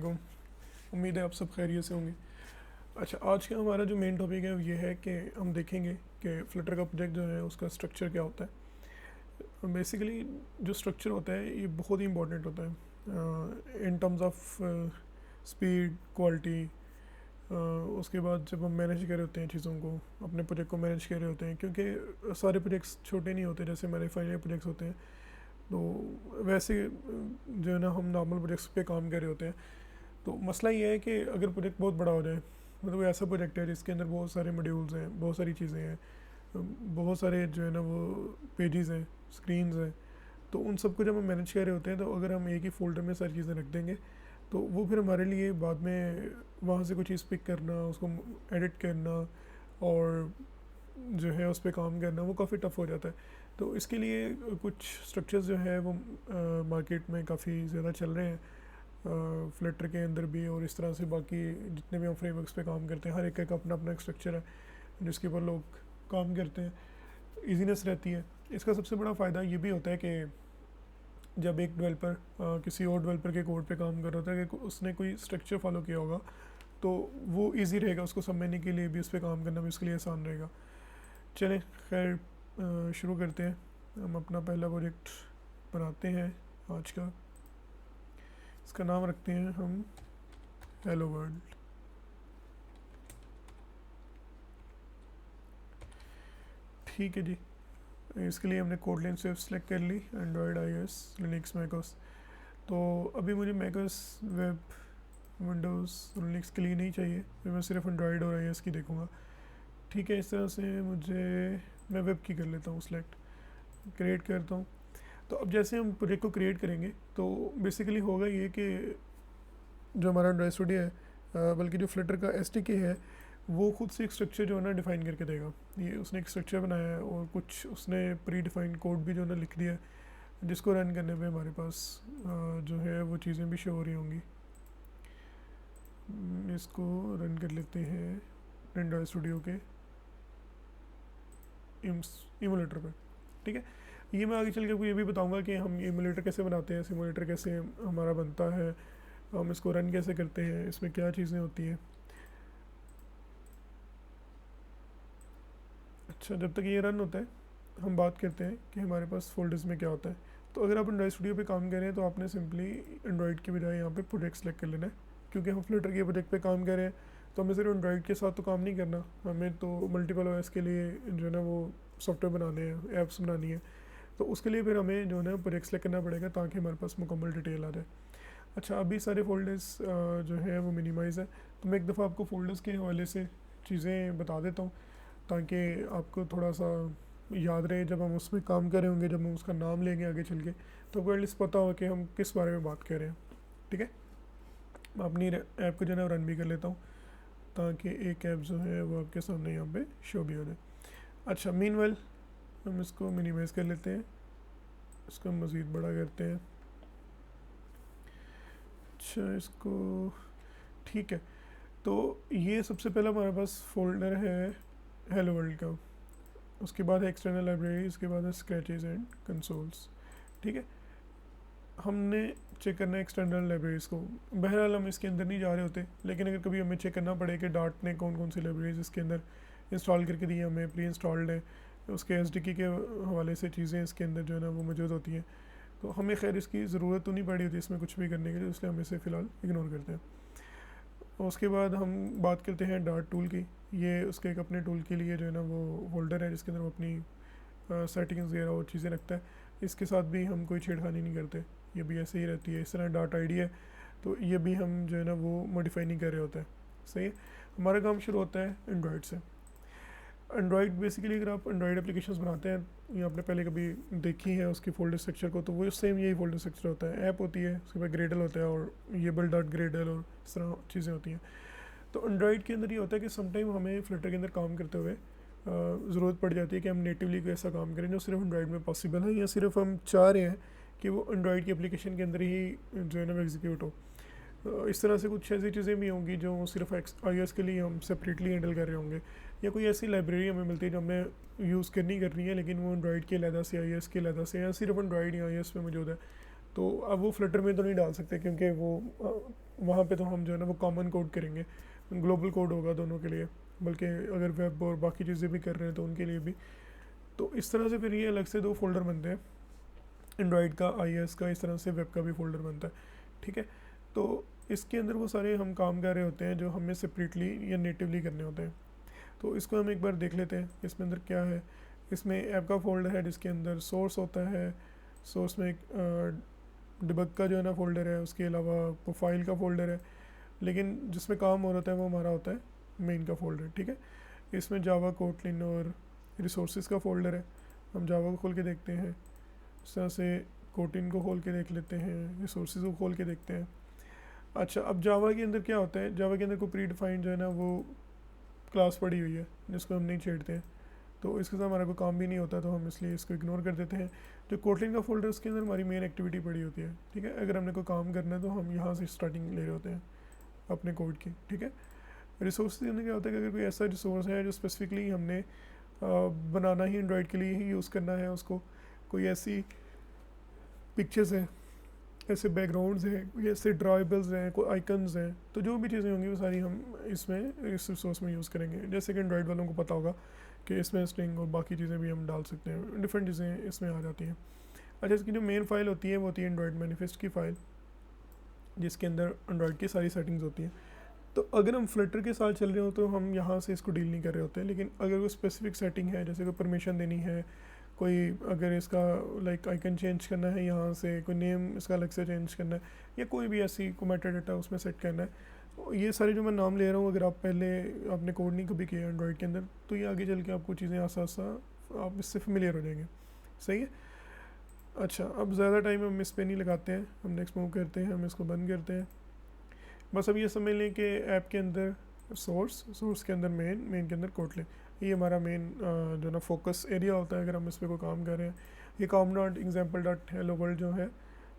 वालेकुम। उम्मीद है आप सब खैरियत से होंगे। अच्छा, आज का हमारा जो मेन टॉपिक है वो ये है कि हम देखेंगे कि फ्लटर का प्रोजेक्ट जो है उसका स्ट्रक्चर क्या होता है। बेसिकली जो स्ट्रक्चर होता है ये बहुत ही इंपॉर्टेंट होता है in terms of speed, quality. उसके बाद जब हम मैनेज कर रहे होते हैं चीज़ों को, अपने प्रोजेक्ट को मैनेज कर रहे होते हैं, क्योंकि सारे प्रोजेक्ट्स छोटे नहीं होते जैसे हमारे फाइनल प्रोजेक्ट्स होते हैं। तो वैसे जो है ना हम नॉर्मल प्रोजेक्ट्स पे काम कर रहे होते हैं। तो मसला ये है कि अगर प्रोजेक्ट बहुत बड़ा हो जाए, मतलब कोई ऐसा प्रोजेक्ट है जिसके अंदर बहुत सारे मॉड्यूल्स हैं, बहुत सारी चीज़ें हैं, बहुत सारे जो है ना वो पेजेस हैं, स्क्रीन्स हैं, तो उन सबको जब हम मैनेज कर रहे होते हैं तो अगर हम एक ही फोल्डर में सारी चीज़ें रख देंगे तो वो फिर हमारे लिए बाद में वहाँ से कोई चीज़ पिक करना, उसको एडिट करना और जो है उस पर काम करना वो काफ़ी टफ़ हो जाता है। तो इसके लिए कुछ स्ट्रक्चर्स जो है वो मार्केट में काफ़ी ज़्यादा चल रहे हैं, फ्लटर के अंदर भी, और इस तरह से बाकी जितने भी हम फ्रेमवर्क्स पे काम करते हैं हर एक का अपना अपना एक स्ट्रक्चर है जिसके ऊपर लोग काम करते हैं। ईजीनेस रहती है। इसका सबसे बड़ा फ़ायदा ये भी होता है कि जब एक डेवलपर किसी और डेवलपर के कोड पे काम कर रहा होता है कि उसने कोई स्ट्रक्चर फॉलो किया होगा तो वो इजी रहेगा, उसको समझने के लिए भी, उस पर काम करना भी उसके लिए आसान रहेगा। चलें खैर, शुरू करते हैं। हम अपना पहला प्रोजेक्ट बनाते हैं आज का। इसका नाम रखते हैं हम हेलो वर्ल्ड। ठीक है जी। इसके लिए हमने कोडलेन स्विफ्ट सेलेक्ट कर ली, एंड्रॉयड, आईओएस, लिनक्स, मैकओएस। तो अभी मुझे मैकओएस, वेब, विंडोज़, लिनक्स के लिए नहीं चाहिए, फिर मैं सिर्फ एंड्रॉयड और आईओएस की देखूँगा। ठीक है, इस तरह से मैं वेब की कर लेता हूँ सेलेक्ट, क्रिएट करता हूँ। तो अब जैसे हम प्रोजेक्ट को क्रिएट करेंगे तो बेसिकली होगा ये कि जो हमारा एंड्रॉयड स्टूडियो है, बल्कि जो फ्लटर का एसडीके है, वो खुद से एक स्ट्रक्चर जो है ना डिफ़ाइन करके देगा। ये उसने एक स्ट्रक्चर बनाया है और कुछ उसने प्री डिफाइंड कोड भी जो है ना लिख दिया है, जिसको रन करने पे हमारे पास जो है वो चीज़ें भी शो हो रही होंगी। इसको रन कर लेते हैं एंड्रॉयड स्टूडियो के इमोलेटर पे। ठीक है, ये मैं आगे चल के आपको ये भी बताऊंगा कि हम इमोलेटर कैसे बनाते हैं, सिमुलेटर कैसे हमारा बनता है, हम इसको रन कैसे करते हैं, इसमें क्या चीज़ें होती हैं। अच्छा, जब तक ये रन होता है हम बात करते हैं कि हमारे पास फोल्डर्स में क्या होता है। तो अगर आप एंड्रॉयड स्टूडियो पे काम कर रहे हैं तो आपने सिंपली एंड्रॉयड की बजाय यहाँ पे प्रोजेक्ट सेलेक्ट कर लेना है, क्योंकि हम फ्लटर के प्रोजेक्ट पे काम कर रहे हैं तो हमें सिर्फ एंड्रॉयड के साथ तो काम नहीं करना, हमें तो मल्टीपल ओएस के लिए जो है ना वो सॉफ्टवेयर बनाने हैं, ऐप्स बनानी है। तो उसके लिए फिर हमें जो है ना प्रोजेक्ट सेलेक्ट करना पड़ेगा ताकि हमारे पास मुकम्मल डिटेल आ जाए। अच्छा, अभी सारे फोल्डर्स जो है वो मिनिमाइज़ है, तो मैं एक दफ़ा आपको फ़ोल्डर्स के हवाले से चीज़ें बता देता हूँ ताकि आपको थोड़ा सा याद रहे जब हम उसमें काम कर रहे होंगे, जब हम उसका नाम लेंगे आगे चल के, तो आपको एटलीस्ट पता हो कि हम किस बारे में बात कर रहे हैं। ठीक है, मैं अपनी ऐप को जो है ना रन भी कर लेता हूँ ताकि एक ऐप जो है वो आपके सामने यहाँ पे शो भी हो जाए। अच्छा, मीनवाइल हम इसको मिनिमाइज़ कर लेते हैं, इसको मज़ीद बड़ा करते हैं। अच्छा, इसको ठीक है। तो ये सबसे पहला हमारे पास फोल्डर है हेलो वर्ल्ड का, उसके बाद है एक्सटर्नल लाइब्रेरी, उसके बाद है स्क्रैचेस एंड कंसोल्स। ठीक है, हमने चेक करना है एक्सटर्नल लाइब्रेरीज़ को। बहरहाल हम इसके अंदर नहीं जा रहे होते, लेकिन अगर कभी हमें चेक करना पड़े कि डार्ट ने कौन कौन सी लाइब्रेरीज इसके अंदर इंस्टॉल करके दी है, हमें प्री इंस्टॉल्ड है, उसके एसडीके के हवाले से चीज़ें इसके अंदर जो है ना वो मौजूद होती हैं, तो हमें खैर इसकी ज़रूरत तो नहीं पड़ी होती इसमें कुछ भी करने के लिए, इसलिए हम इसे फ़िलहाल इग्नोर करते हैं। उसके बाद हम बात करते हैं डार्ट टूल की। ये उसके एक अपने टूल के लिए जो है ना वो होल्डर है जिसके अंदर वो अपनी सेटिंग्स वगैरह और चीज़ें रखता है। इसके साथ भी हम कोई छेड़खानी नहीं करते, ये भी ऐसे ही रहती है। इस तरह डार्ट आईडी है, तो ये भी हम जो है ना वो मॉडिफाई नहीं कर रहे होते हैं। सही है, हमारा काम शुरू होता है एंड्रॉयड से। एंड्रॉयड बेसिकली अगर आप एंड्रॉयड एप्लीकेशंस बनाते हैं या आपने पहले कभी देखी है उसकी फोल्डर स्ट्रक्चर को, तो वो सेम यही फोल्डर स्ट्रक्चर होता है। ऐप होती है, उसके बाद ग्रेडल होता है और ये बिल्ड डॉट ग्रेडल और इस तरह चीज़ें होती हैं। तो एंड्रॉयड के अंदर ये होता है कि समटाइम हमें फ्लटर के अंदर काम करते हुए ज़रूरत पड़ जाती है कि हम नेटिवली कोई ऐसा काम करें जो सिर्फ एंड्रॉयड में पॉसिबल है, या सिर्फ हम चाह रहे हैं कि वो एंड्रॉयड की एप्लीकेशन के अंदर ही जो है ना वो एग्जीक्यूट हो। इस तरह से कुछ ऐसी चीज़ें भी होंगी जो सिर्फ iOS के लिए हम सेपरेटली हैंडल कर रहे होंगे, या कोई ऐसी लाइब्रेरी हमें मिलती है जो हमें यूज़ करनी है लेकिन वो एंड्रॉयड के अलहदा से, iOS के अलहदा से, या सिर्फ एंड्रॉयड या iOS में मौजूद है। तो अब वो फ्लटर में तो नहीं डाल सकते क्योंकि वो वहाँ पे तो हम जो है ना वो कॉमन कोड करेंगे, ग्लोबल कोड होगा दोनों के लिए, बल्कि अगर वेब और बाकी चीज़ें भी कर रहे हैं तो उनके लिए भी। तो इस तरह से फिर ये अलग से 2 फोल्डर बनते हैं, एंड्रॉयड का, iOS का, इस तरह से वेब का भी फोल्डर बनता है, ठीक है। तो इसके अंदर वो सारे हम काम कर रहे होते हैं जो हमें सेपरेटली या नेटिवली करने होते हैं। तो इसको हम एक बार देख लेते हैं इसमें अंदर क्या है। इसमें ऐप का फोल्डर है जिसके अंदर सोर्स होता है, सोर्स में एक डिबग का जो है ना फोल्डर है, उसके अलावा प्रोफाइल का फोल्डर है, लेकिन जिसमें काम हो रहा है वो हमारा होता है मेन का फोल्डर, ठीक है। इसमें जावा, कोटलिन और रिसोर्सेज का फोल्डर है। हम जावा को खोल के देखते हैं, इस तरह से कोटलिन को खोल के देख लेते हैं, रिसोर्सेज को खोल के देखते हैं। अच्छा, अब जावा के अंदर क्या होता है, जावा के अंदर कोई प्री डिफाइंड जो है ना वो क्लास पड़ी हुई है जिसको हम नहीं छेड़ते हैं, तो इसके साथ हमारा कोई काम भी नहीं होता, तो हम इसलिए इसको इग्नोर कर देते हैं। जो कोटलिन का फोल्डर उसके अंदर हमारी मेन एक्टिविटी पड़ी होती है, ठीक है। अगर हमने कोई काम करना है तो हम यहाँ से स्टार्टिंग ले रहे होते हैं अपने कोड की, ठीक है। रिसोर्स के अंदर क्या होता है कि अगर कोई ऐसा रिसोर्स है जो स्पेसिफिकली हमने बनाना ही एंड्रॉयड के लिए ही यूज़ करना है उसको, कोई ऐसी पिक्चर्स हैं, ऐसे बैकग्राउंड्स हैं, कोई ऐसे ड्राइबल्स हैं, कोई आइकन्स हैं, तो जो भी चीज़ें होंगी वो सारी हम इसमें इस रिसोर्स में यूज़ करेंगे। जैसे कि एंड्रॉयड वालों को पता होगा कि इसमें स्ट्रिंग और बाकी चीज़ें भी हम डाल सकते हैं, डिफरेंट चीज़ें इसमें आ जाती हैं। अच्छा, इसकी जो मेन फाइल होती है वो होती है एंड्रॉयड मैनिफेस्ट की फ़ाइल, जिसके अंदर एंड्रॉयड की सारी सेटिंग्स होती हैं। तो अगर हम फ्लटर के साथ चल रहे हो तो हम यहाँ से इसको डील नहीं कर रहे होते, लेकिन अगर कोई स्पेसिफिक सेटिंग है, जैसे कोई परमिशन देनी है, कोई अगर इसका लाइक आइकन चेंज करना है, यहाँ से कोई नेम इसका अलग से चेंज करना है, या कोई भी ऐसी को मेटा डाटा उसमें सेट करना है, ये सारे जो मैं नाम ले रहा हूँ, अगर आप पहले आपने कोड नहीं कभी किया एंड्रॉयड के अंदर, तो ये आगे चल के आपको चीज़ें आसा आप इससे फेमिलियर हो जाएंगे, सही है। अच्छा, अब ज़्यादा टाइम हम इस पर नहीं लगाते हैं, हम नेक्स्ट मूव करते हैं, हम इसको बंद करते हैं। बस अब ये समझ लें कि ऐप के अंदर सोर्स के अंदर मेन के अंदर कोटलिन, ये हमारा मेन जो ना फोकस एरिया होता है अगर हम इस पर कोई काम कर रहे हैं। ये com dot example dot hello world जो है,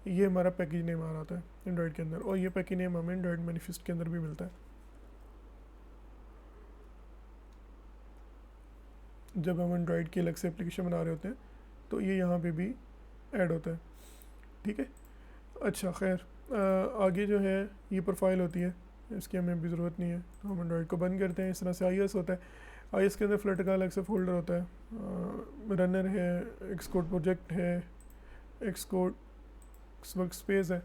ये हमारा पैकेज नेम आ रहा था एंड्रॉयड के अंदर, और ये पैकेज नेम हमें एंड्रॉयड मैनिफेस्ट के अंदर भी मिलता है। जब हम एंड्रॉयड की अलग से एप्लीकेशन बना रहे होते हैं तो ये यहाँ पे भी ऐड होता है, ठीक है। अच्छा, खैर, आगे जो है ये प्रोफाइल होती है, इसकी हमें भी ज़रूरत नहीं है, तो हम एंड्रॉयड को बंद करते हैं। इस तरह से iOS होता है, iOS के अंदर फ्लटर का अलग से फोल्डर होता है, रनर है, एक्सकोड प्रोजेक्ट है, एक्सकोड वर्क स्पेस है।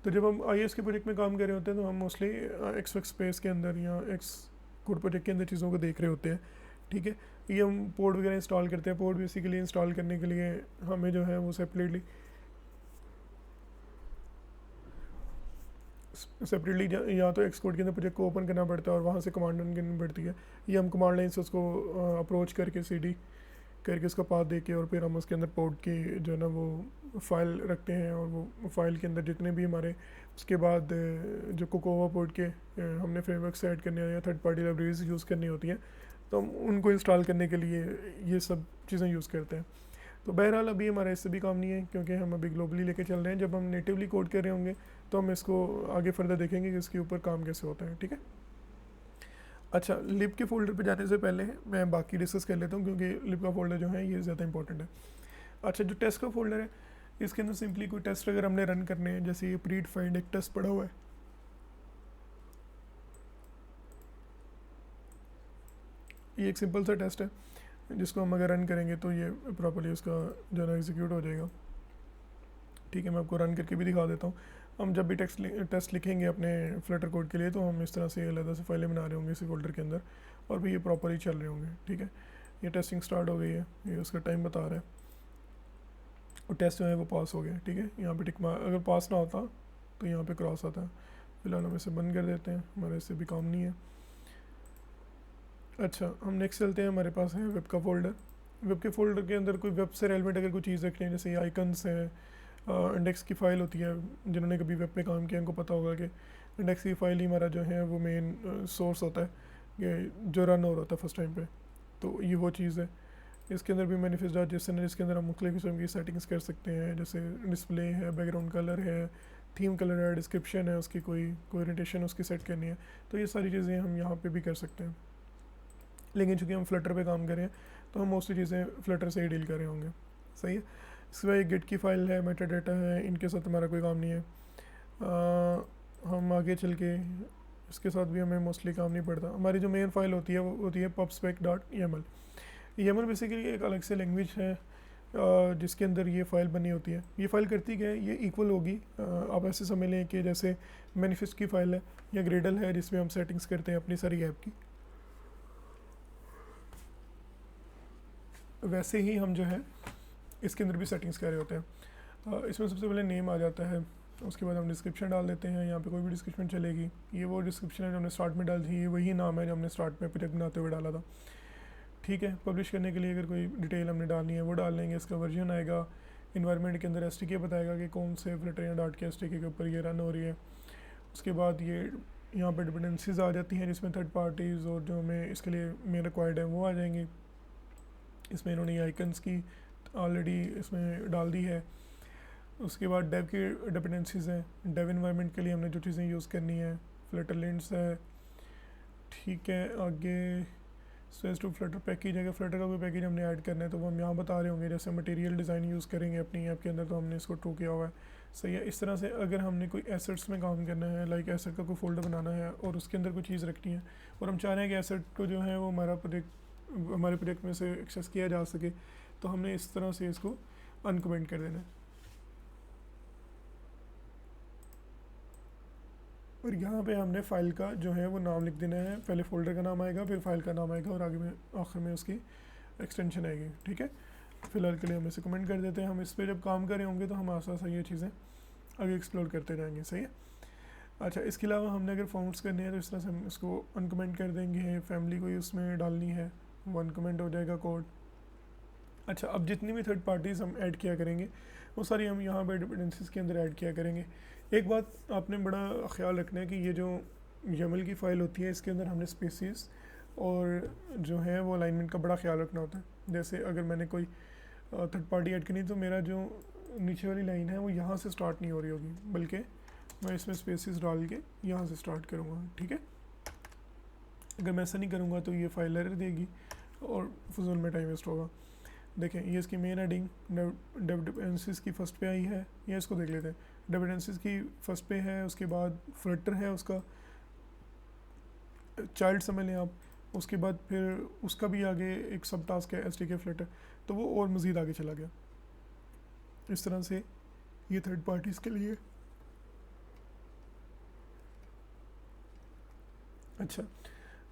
तो जब हम iOS के प्रोजेक्ट में काम कर रहे होते हैं तो हम मोस्टली एक्स वर्क स्पेस के अंदर या एक्स कोड प्रोजेक्ट के अंदर चीज़ों को देख रहे होते हैं, ठीक है। ये हम पोर्ट वगैरह इंस्टॉल करते हैं, पोर्ट बेसिकली इंस्टॉल करने के लिए हमें जो है वो सेपरेटली या तो एक्सकोड के अंदर प्रोजेक्ट को ओपन करना पड़ता है और वहाँ से कमांड रन करनी पड़ती है, ये हम कमांड लाइन से उसको अप्रोच करके सीडी करके उसका पाथ दे के और फिर हम उसके अंदर पोर्ट की जो है ना वो फाइल रखते हैं, और वो फाइल के अंदर जितने भी हमारे उसके बाद जो कोकोवा पोर्ट के हमने फ्रेमवर्क से ऐड करने या थर्ड पार्टी लाइब्रेरीज यूज़ करनी होती हैं, तो हम उनको इंस्टॉल करने के लिए ये सब चीज़ें यूज़ करते हैं। तो बहरहाल अभी हमारा इससे भी काम नहीं है क्योंकि हम अभी ग्लोबली लेके चल रहे हैं। जब हम नेटिवली कोड कर रहे होंगे तो हम इसको आगे फर्दर देखेंगे कि इसके ऊपर काम कैसे होता है, ठीक है। अच्छा, लिब के फोल्डर पे जाने से पहले मैं बाकी डिस्कस कर लेता हूँ क्योंकि लिब का फोल्डर जो है ये ज़्यादा इंपॉर्टेंट है। अच्छा, जो टेस्ट का फोल्डर है इसके अंदर सिंपली कोई टेस्ट अगर हमने रन करने हैं, जैसे ये प्री डिफाइंड एक टेस्ट पड़ा हुआ है, ये एक सिंपल सा टेस्ट है जिसको हम अगर रन करेंगे तो ये प्रॉपर्ली उसका जो है ना एग्जीक्यूट हो जाएगा, ठीक है। मैं आपको रन करके भी दिखा देता हूँ। हम जब भी टेस्ट लिखेंगे अपने फ्लटर कोड के लिए तो हम इस तरह से अलग से फाइलें बना रहे होंगे इसी फोल्डर के अंदर, और भी ये प्रॉपरली चल रहे होंगे, ठीक है। ये टेस्टिंग स्टार्ट हो गई है, ये उसका टाइम बता रहा है, और टेस्ट जो है वो पास हो गया, ठीक है। यहाँ पे टिक मार, अगर पास ना होता तो यहाँ पे क्रॉस आता है। फिलहाल हम इसे बंद कर देते हैं, हमारे इससे भी काम नहीं है। अच्छा, हम नेक्स्ट चलते हैं, हमारे पास है वेब का फोल्डर। वेब के फोल्डर के अंदर कोई वेब से रेलिवेंट अगर कोई चीज़ रखनी है, जैसे ये आइकन्स है, इंडेक्स की फ़ाइल होती है, जिन्होंने कभी वेब पे काम किया उनको पता होगा कि इंडेक्स की फ़ाइल ही हमारा जो है वो मेन सोर्स होता है कि जो रन हो रहा था फर्स्ट टाइम पे, तो ये वो चीज़ है। इसके अंदर भी मैनिफेस्ट डॉट जेसन है, जिसके अंदर हम मुख्तलिफ किस्म की सेटिंग्स कर सकते हैं, जैसे डिस्प्ले है, बैकग्राउंड कलर है, थीम कलर है, डिस्क्रिप्शन है, उसकी कोई ओरिएंटेशन उसकी सेट करनी है, तो ये सारी चीज़ें हम यहाँ पे भी कर सकते हैं। लेकिन चूँकि हम फ्लटर पे काम करें तो हम मोस्टली चीज़ें फ्लटर से ही डील कर रहे होंगे, सही है। इसके बाद गिट की फ़ाइल है, मेटा डाटा है, इनके साथ हमारा कोई काम नहीं है। हम आगे चल के इसके साथ भी हमें मोस्टली काम नहीं पड़ता। हमारी जो मेन फाइल होती है वो होती है pubspec.yaml। YAML बेसिकली एक अलग से लैंग्वेज है जिसके अंदर ये फ़ाइल बनी होती है। ये फ़ाइल करती क्या है, ये इक्वल होगी, आप ऐसे समझ लें कि जैसे मैनिफेस्ट की फ़ाइल है या ग्रेडल है जिसमें हम सेटिंग्स करते हैं अपनी सारी ऐप की, वैसे ही हम जो है इसके अंदर भी सेटिंग्स कर रहे होते हैं। इसमें सबसे पहले नेम आ जाता है, उसके बाद हम डिस्क्रिप्शन डाल देते हैं। यहाँ पे कोई भी डिस्क्रिप्शन चलेगी। ये वो डिस्क्रिप्शन है जो हमने स्टार्ट में डाली थी, ये वही नाम है जो हमने स्टार्ट में प्रोजेक्ट बनाते हुए डाला था। ठीक है, पब्लिश करने के लिए अगर कोई डिटेल हमने डालनी है वो डाल लेंगे। इसका वर्जन आएगा, इन्वायरमेंट के अंदर एसटीके बताएगा कि कौन से फ्लटर या डॉट के एसटीके के ऊपर ये रन हो रही है। उसके बाद ये यहाँ पर डिपेंडेंसीज आ जाती हैं जिसमें थर्ड पार्टीज़ और जो हमें इसके लिए मेन रिक्वायर्ड है वो आ जाएंगी। इसमें इन्होंने आइकन्स की ऑलरेडी इसमें डाल दी है। उसके बाद डेव की डिपेंडेंसीज हैं। डेव इन्वायरमेंट के लिए हमने जो चीज़ें यूज़ करनी है, फ्लटर लिंक्स है। ठीक है, आगे स्विच टू फ्लटर पैकेज, अगर फ्लटर का कोई पैकेज हमने ऐड करना है तो वो हम यहाँ बता रहे होंगे। जैसे मटेरियल डिज़ाइन यूज़ करेंगे अपनी ऐप के अंदर तो हमने इसको ट्रू किया हुआ है। सही है। इस तरह से अगर हमने कोई एसेट्स में काम करना है, लाइक एसेट का कोई फोल्डर बनाना है और उसके अंदर कोई चीज़ रखनी है और हम चाह रहे हैं कि एसेट को जो है वो हमारे प्रोजेक्ट में से एक्सेस किया जा सके, तो हमने इस तरह से इसको अनकमेंट कर देना है। और यहाँ पे हमने फ़ाइल का जो है वो नाम लिख देना है। पहले फ़ोल्डर का नाम आएगा, फिर फाइल का नाम आएगा और आगे में आखिर में उसकी एक्सटेंशन आएगी। ठीक है, फ़िलहाल के लिए हम इसे कमेंट कर देते हैं। हम इस पर जब काम कर रहे होंगे तो हम आसानी से ये चीज़ें आगे एक्सप्लोर करते जाएंगे। सही है। अच्छा, इसके अलावा हमने अगर फाउंड्स करने हैं तो इस तरह से हम इसको अनकमेंट कर देंगे। फैमिली कोई उसमें डालनी है वो अनकमेंट हो जाएगा कोड। अच्छा, अब जितनी भी थर्ड पार्टीज़ हम ऐड किया करेंगे वो सारी हम यहाँ पर डिपेंडेंसीज के अंदर ऐड किया करेंगे। एक बात आपने बड़ा ख्याल रखना है कि ये जो YAML की फ़ाइल होती है इसके अंदर हमने स्पेसिस और जो है वो अलाइनमेंट का बड़ा ख्याल रखना होता है। जैसे अगर मैंने कोई थर्ड पार्टी ऐड करनी तो मेरा जो नीचे वाली लाइन है वो यहाँ से स्टार्ट नहीं हो रही होगी, बल्कि मैं इसमें स्पेसिस डाल के यहाँ से स्टार्ट करूँगा। ठीक है, अगर मैं ऐसा नहीं करूँगा तो ये फाइल एरर देगी और फजूल में टाइम वेस्ट होगा। देखें, ये इसकी मेन हेडिंग डिपेंडेंसीज की फर्स्ट पे आई है, ये इसको देख लेते हैं। डिपेंडेंसीज की फर्स्ट पे है, उसके बाद फ्लटर है, उसका चाइल्ड समझ लें आप। उसके बाद फिर उसका भी आगे एक सब टास्क है SDK फ्लटर, तो वो और मज़ीद आगे चला गया। इस तरह से ये थर्ड पार्टीज़ के लिए। अच्छा,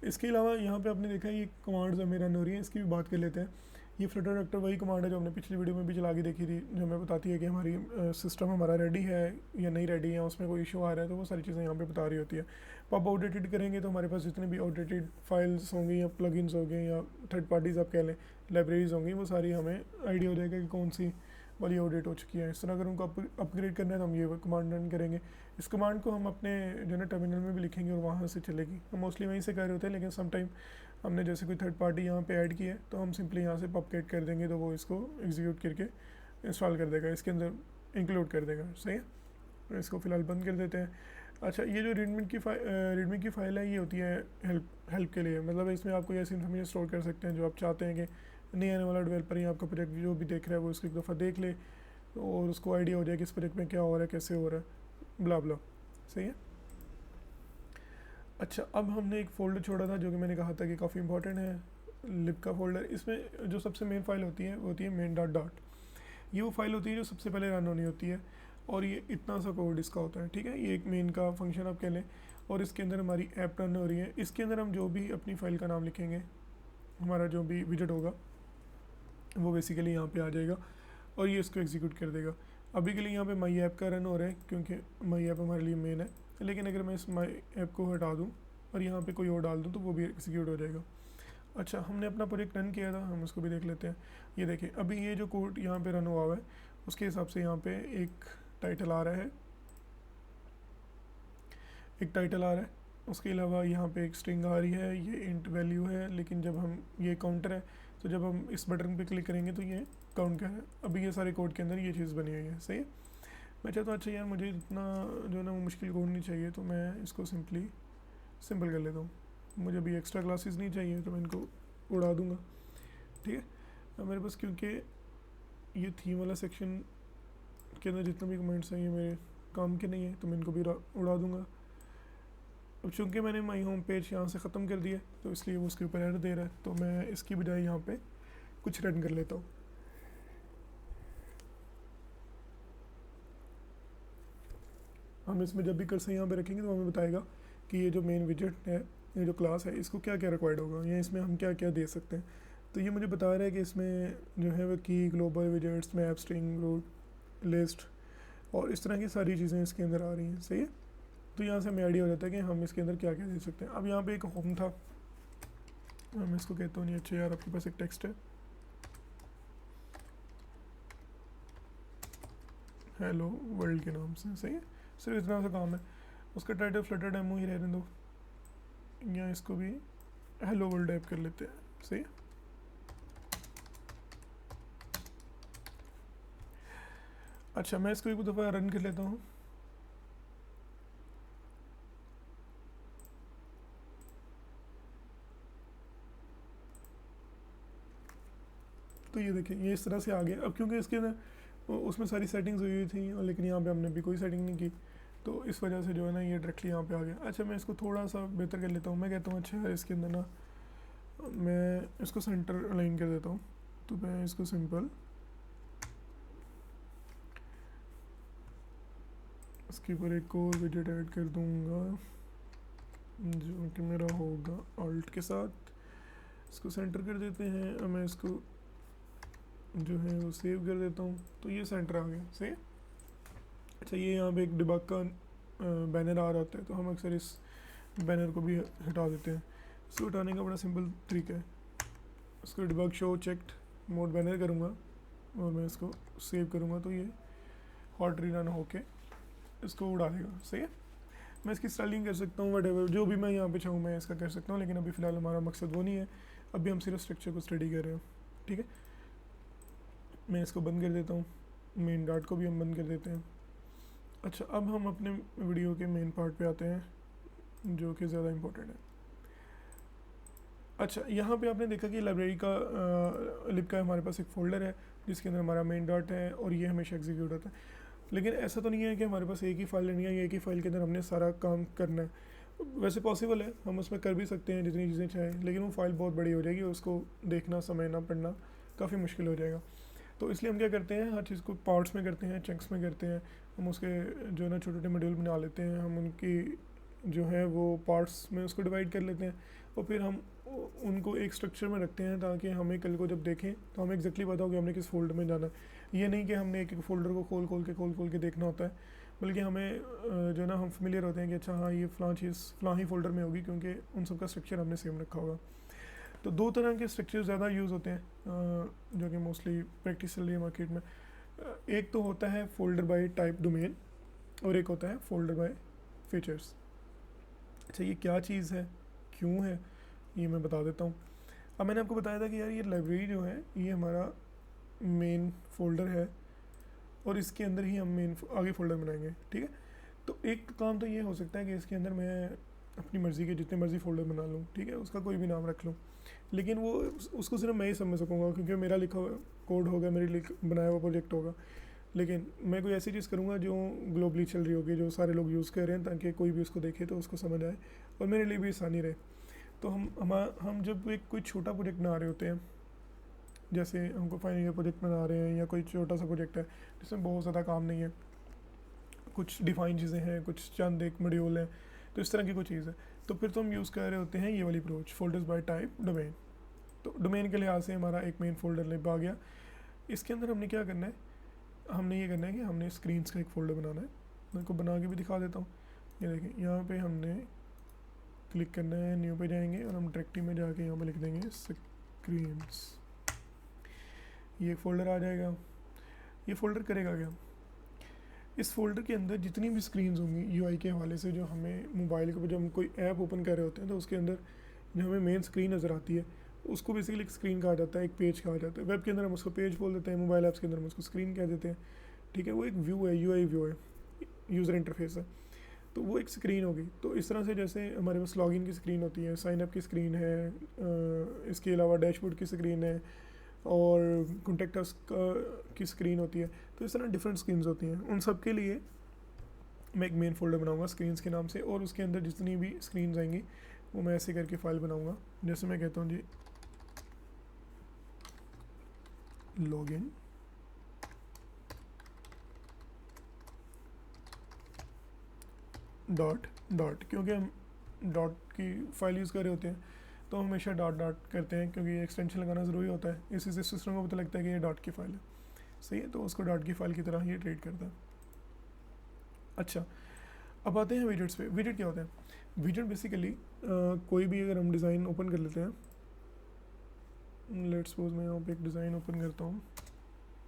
इसके अलावा यहाँ पे आपने देखा है ये कमांड्स हमें रन हो रही हैं, इसकी भी बात कर लेते हैं। ये फ्लटर वेक्टर वही कमांड है जो हमने पिछली वीडियो में भी चला के देखी थी, जो हमें बताती है कि हमारी सिस्टम हमारा रेडी है या नहीं रेडी है, उसमें कोई इशू आ रहा है, तो वो सारी चीज़ें यहाँ पे बता रही होती है। पब आउटडेटेड करेंगे तो हमारे पास जितने भी आउटडेटेड फाइल्स होंगी या प्लगइन्स होंगे या थर्ड पार्टीज़ आप कह लें लाइब्रेरीज होंगी, वो सारी हमें आइडिया हो जाएगा कि कौन सी वाली आउटडेट हो चुकी है। इस तरह अगर उनको अपग्रेड करना है तो हम ये कमांड रन करेंगे। इस कमांड को हम अपने जो है टर्मिनल में भी लिखेंगे और वहाँ से चलेगी। हम मोस्टली वहीं से कर रहे होते हैं, लेकिन समटाइम हमने जैसे कोई थर्ड पार्टी यहाँ पे ऐड की है तो हम सिंपली यहाँ से पॉपकेट कर देंगे तो वो इसको एग्जीक्यूट करके इंस्टॉल कर देगा, इसके अंदर इंक्लूड कर देगा। सही है, तो इसको फ़िलहाल बंद कर देते हैं। अच्छा, ये जो रीडमी की फ़ाइल है ये होती है हेल्प के लिए, मतलब इसमें आप कोई ऐसी इन्फॉर्मेशन स्टोर कर सकते हैं जो आप चाहते हैं कि नहीं आने वाला डेवलपर ही आपका प्रोजेक्ट जो भी देख रहा है वो इसको एक दफ़ा देख ले और उसको आइडिया हो जाए कि इस प्रोजेक्ट में क्या हो रहा है, कैसे हो रहा है, ब्ला ब्ला। सही है। अच्छा, अब हमने एक फ़ोल्डर छोड़ा था जो कि मैंने कहा था कि काफ़ी इंपॉर्टेंट है, लिब का फ़ोल्डर। इसमें जो सबसे मेन फ़ाइल होती है वो होती है main.dot। ये वो फाइल होती है जो सबसे पहले रन होनी होती है और ये इतना सा कोड इसका होता है। ठीक है, ये एक मेन का फंक्शन आप कह लें और इसके अंदर हमारी ऐप रन हो रही है। इसके अंदर हम जो भी अपनी फ़ाइल का नाम लिखेंगे, हमारा जो भी विजेट होगा वो बेसिकली यहाँ पे आ जाएगा और ये इसको एग्जीक्यूट कर देगा। अभी के लिए यहाँ पे माई ऐप का रन हो रहा है क्योंकि माई ऐप हमारे लिए मेन है, लेकिन अगर मैं इस माई ऐप को हटा दूँ और यहाँ पे कोई और डाल दूँ तो वो भी एग्जीक्यूट हो जाएगा। अच्छा, हमने अपना प्रोजेक्ट रन किया था, हम उसको भी देख लेते हैं। ये देखिए, अभी ये जो कोड यहाँ पे रन हुआ हुआ है उसके हिसाब से यहाँ पे एक टाइटल आ रहा है, उसके अलावा यहाँ पे एक स्ट्रिंग आ रही है, ये इंट वैल्यू है, लेकिन जब हम ये काउंटर है तो जब हम इस बटन पे क्लिक करेंगे तो ये काउंट कर रहा है। अभी ये सारे कोड के अंदर ये चीज़ बनी हुई है। सही है, मैं चाहता हूँ अच्छा यार मुझे इतना जो है ना वो मुश्किल कोड नहीं चाहिए, तो मैं इसको सिंपल कर लेता हूँ। मुझे अभी एक्स्ट्रा क्लासेस नहीं चाहिए तो मैं इनको उड़ा दूँगा। ठीक है, अब मेरे पास क्योंकि ये थीम वाला सेक्शन के अंदर जितने भी कमेंट्स हैं ये मेरे काम के नहीं है तो मैं इनको भी उड़ा दूँगा। अब चूँकि मैंने माई होम पेज यहाँ से ख़त्म कर दिया तो इसलिए वो उसके ऊपर एरर दे रहा है, तो मैं इसकी बजाय यहाँ पे कुछ रन कर लेता हूँ। हम इसमें जब भी कर्सर यहाँ पे रखेंगे तो हमें बताएगा कि ये जो मेन विजेट है, ये जो क्लास है, इसको क्या क्या रिक्वायर्ड होगा या इसमें हम क्या क्या दे सकते हैं। तो ये मुझे बता रहा है कि इसमें जो है वो की, global widgets, map, string, root, list और इस तरह की सारी चीज़ें इसके अंदर आ रही हैं। सही है, तो यहाँ से हमें आइडिया हो जाता है कि हम इसके अंदर क्या क्या दे सकते हैं। अब यहाँ पे एक होम था, मैं इसको कहता हूँ नहीं, अच्छा यार आपके पास एक टेक्स्ट है, हेलो वर्ल्ड के नाम से। सही है, सिर्फ इतना सा काम है। उसका टाइटल फ्लटर डेमो ही रहने दो, या इसको भी हेलो वर्ल्ड टाइप कर लेते हैं। सही है, अच्छा मैं इसको एक दफ़ा रन कर लेता हूँ। तो ये देखिए ये इस तरह से आ गया। अब क्योंकि इसके अंदर उसमें सारी सेटिंग्स हुई हुई थी, लेकिन यहाँ पे हमने भी कोई सेटिंग नहीं की, तो इस वजह से जो है ना ये डायरेक्टली यहाँ पे आ गया। अच्छा मैं इसको थोड़ा सा बेहतर कर लेता हूँ। मैं कहता हूँ अच्छा यार इसके अंदर ना मैं इसको सेंटर अलाइन कर देता हूँ। तो मैं इसको सिंपल इसके ऊपर एक और विजेट ऐड कर दूँगा जो कि मेरा होगा ऑल्ट के साथ। इसको सेंटर कर देते हैं। अब मैं इसको जो है वो सेव कर देता हूँ, तो ये सेंटर आ गया। सही है, अच्छा ये यहाँ पे एक डिबग का बैनर आ रहा होता है, तो हम अक्सर इस बैनर को भी हटा देते हैं। इसको हटाने का बड़ा सिंपल तरीका है, इसको debug show checked mode banner करूँगा और मैं इसको सेव करूँगा, तो ये हॉट रीरन होके इसको उड़ा देगा। सही है, मैं इसकी स्टाइलिंग कर सकता हूँ, वट जो भी मैं यहाँ पे चाहूँ मैं इसका कर सकता हूँ, लेकिन अभी फ़िलहाल हमारा मकसद वो नहीं है। अभी हम सिर्फ स्ट्रक्चर को स्टडी कर रहे हैं। ठीक है, मैं इसको बंद कर देता हूँ, मेन डॉट को भी हम बंद कर देते हैं। अच्छा अब हम अपने वीडियो के मेन पार्ट पे आते हैं जो कि ज़्यादा इम्पोर्टेंट है। अच्छा यहाँ पे आपने देखा कि लाइब्रेरी का लिब का हमारे पास एक फ़ोल्डर है जिसके अंदर हमारा मेन डॉट है और ये हमेशा एग्जीक्यूट होता है। लेकिन ऐसा तो नहीं है कि हमारे पास एक ही फाइल लेनी है, एक ही फाइल के अंदर हमने सारा काम करना है। वैसे पॉसिबल है, हम उसमें कर भी सकते हैं जितनी चीज़ें चाहें, लेकिन वो फाइल बहुत बड़ी हो जाएगी, उसको देखना, समझना, पढ़ना काफ़ी मुश्किल हो जाएगा। तो इसलिए हम क्या करते हैं, हर चीज़ को पार्ट्स में करते हैं, चंक्स में करते हैं। हम उसके जो है ना छोटे छोटे मॉड्यूल बना लेते हैं, हम उनकी जो है वो पार्ट्स में उसको डिवाइड कर लेते हैं और फिर हम उनको एक स्ट्रक्चर में रखते हैं ताकि हमें कल को जब देखें तो हमें एग्जैक्टली पता हो कि हमने किस फोल्डर में जाना है। ये नहीं कि हमने एक एक फ़ोल्डर को खोल के देखना होता है, बल्कि हमें जो है ना हम फेमिलियर होते हैं कि अच्छा हाँ ये फ़लाँ चीज़ फ़लाँ ही फ़ोल्डर में होगी, क्योंकि उन सब का स्ट्रक्चर हमने सेम रखा होगा। तो दो तरह के स्ट्रक्चर ज़्यादा यूज़ होते हैं जो कि मोस्टली प्रैक्टिस चल रही है मार्केट में। एक तो होता है फोल्डर बाय टाइप डोमेन और एक होता है फोल्डर बाय फीचर्स। अच्छा ये क्या चीज़ है, क्यों है, ये मैं बता देता हूँ। अब मैंने आपको बताया था कि यार ये लाइब्रेरी जो है ये हमारा मेन फोल्डर है और इसके अंदर ही हम मेन आगे फोल्डर बनाएंगे। ठीक है, तो एक काम तो ये हो सकता है कि इसके अंदर मैं अपनी मर्ज़ी के जितने मर्ज़ी फोल्डर बना लूँ, ठीक है, उसका कोई भी नाम रख लूँ, लेकिन वो उसको सिर्फ मैं ही समझ सकूँगा क्योंकि मेरा लिखा हुआ कोड होगा, मेरे बनाया हुआ प्रोजेक्ट होगा। लेकिन मैं कोई ऐसी चीज़ करूँगा जो ग्लोबली चल रही होगी, जो सारे लोग यूज़ कर रहे हैं, ताकि कोई भी उसको देखे तो उसको समझ आए और मेरे लिए भी आसानी रहे। तो हम जब एक कोई छोटा प्रोजेक्ट बना रहे होते हैं, जैसे हमको फाइनल ईयर प्रोजेक्ट बना रहे हैं या कोई छोटा सा प्रोजेक्ट है जिसमें बहुत ज़्यादा काम नहीं है, कुछ डिफ़ाइन चीज़ें हैं, कुछ चंद एक मॉड्यूल है, तो इस तरह की कोई चीज़ है, तो फिर तो हम यूज़ कर रहे होते हैं ये वाली approach, folders bye type domain. तो डोमेन के लिहाज से हमारा एक मेन फोल्डर लिब आ गया। इसके अंदर हमने क्या करना है, हमने ये करना है कि हमने स्क्रीन्स का एक फ़ोल्डर बनाना है। मैं आपको बना के भी दिखा देता हूँ। ये देखें, यहाँ पे हमने क्लिक करना है, न्यू पे जाएंगे और हम डायरेक्टरी में जाके यहाँ पे लिख देंगे स्क्रीन्स। ये एक फ़ोल्डर आ जाएगा। ये फ़ोल्डर करेगा क्या, इस फोल्डर के अंदर जितनी भी स्क्रीन्स होंगी यूआई के हवाले से, जो हमें मोबाइल के ऊपर जब हम कोई ऐप ओपन कर रहे होते हैं तो उसके अंदर जो हमें मेन स्क्रीन नज़र आती है उसको बेसिकली एक स्क्रीन कहा जाता है, एक पेज कहा जाता है। वेब के अंदर हम उसको पेज बोल देते हैं, मोबाइल ऐप्स के अंदर हम उसको स्क्रीन कह देते हैं। ठीक है, वो एक व्यू है, यूआई व्यू है, यूज़र इंटरफेस है, तो वो एक स्क्रीन होगी। तो इस तरह से जैसे हमारे पास लॉगिन की स्क्रीन होती है, साइन अप की स्क्रीन है, इसके अलावा डैशबोर्ड की स्क्रीन है और कॉन्टेक्ट अस की स्क्रीन होती है, तो इस तरह डिफरेंट स्क्रीन्स होती हैं। उन सब के लिए मैं एक मेन फोल्डर बनाऊंगा स्क्रीन्स के नाम से, और उसके अंदर जितनी भी स्क्रीन्स आएंगी वो मैं ऐसे करके फाइल बनाऊंगा। जैसे मैं कहता हूँ जी लॉगिन डॉट डॉट, क्योंकि हम डॉट की फाइल यूज़ कर रहे होते हैं तो हम हमेशा डॉट डॉट करते हैं, क्योंकि ये एक्सटेंशन लगाना ज़रूरी होता है। इसी से सिस्टम को पता लगता है कि ये डॉट की फाइल है, सही है, तो उसको डॉट की फाइल की तरह ये ट्रीट करता है। अच्छा, अब आते हैं विजेट्स पे। विजेट क्या होता है? विजेट बेसिकली कोई भी अगर हम डिज़ाइन ओपन कर लेते हैं, लेट्स सपोज मैं यहाँ पे एक डिज़ाइन ओपन करता हूँ,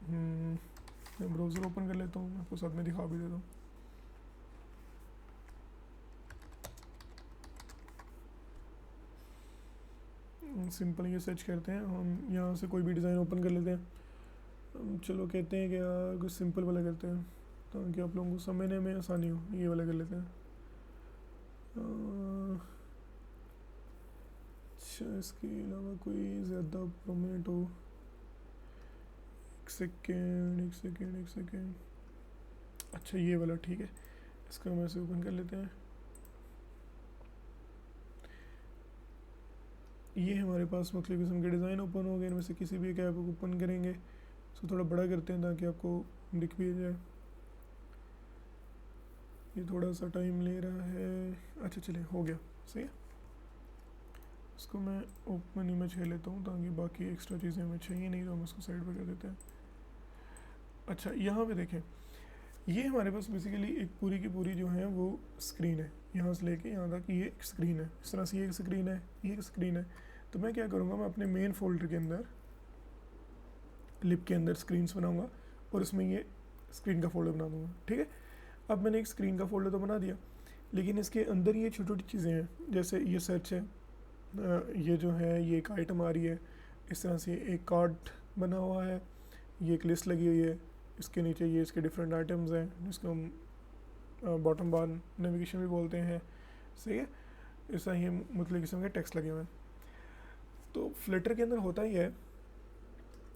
मैं ब्राउज़र ओपन कर लेता हूँ, मैं आपको साथ में दिखा भी देता हूँ। सिंपल ये सर्च करते हैं हम, यहाँ से कोई भी डिज़ाइन ओपन कर लेते हैं। चलो कहते हैं कि यार कुछ सिंपल वाला करते हैं ताकि आप लोगों को समझने में आसानी हो, ये वाला कर लेते हैं। अच्छा, इसके अलावा कोई ज़्यादा प्रोमिनेंट हो, एक सेकेंड। अच्छा ये वाला ठीक है, इसको हम ऐसे ओपन कर लेते हैं। ये हमारे पास मुख्तलिफ किस्म के डिज़ाइन ओपन हो गए, इनमें से किसी भी एक ऐप को ओपन करेंगे, इसको थोड़ा बड़ा करते हैं ताकि आपको दिख भी जाए। ये थोड़ा सा टाइम ले रहा है। अच्छा चलिए हो गया, सही है। इसको मैं ओपन इमेज कर लेता हूँ ताकि बाकी एक्स्ट्रा चीज़ें हमें चाहिए नहीं, तो हम इसको साइड पर कर देते हैं। अच्छा यहाँ पे देखें, ये हमारे पास बेसिकली एक पूरी की पूरी जो है वो स्क्रीन है, यहाँ से लेके यहाँ तक ये एक स्क्रीन है। इस तरह से ये एक स्क्रीन है, ये एक स्क्रीन है। तो मैं क्या करूँगा, मैं अपने मेन फोल्डर के अंदर लिप के अंदर स्क्रीन्स बनाऊँगा और उसमें ये स्क्रीन का फोल्डर बना दूँगा, ठीक है। अब मैंने एक स्क्रीन का फोल्डर तो बना दिया, लेकिन इसके अंदर ये छोटी छोटी चीज़ें हैं, जैसे ये सर्च है, ये जो है ये एक आइटम आ रही है, इस तरह से एक कार्ड बना हुआ है, ये एक लिस्ट लगी हुई है, इसके नीचे ये इसके डिफरेंट आइटम्स हैं जिसको हम बॉटम बार नेविगेशन भी बोलते हैं, सही है। ऐसा ही मुख्तलिफ किस्म के टेक्स्ट लगे हुए हैं। तो फ्लिटर के अंदर होता ही है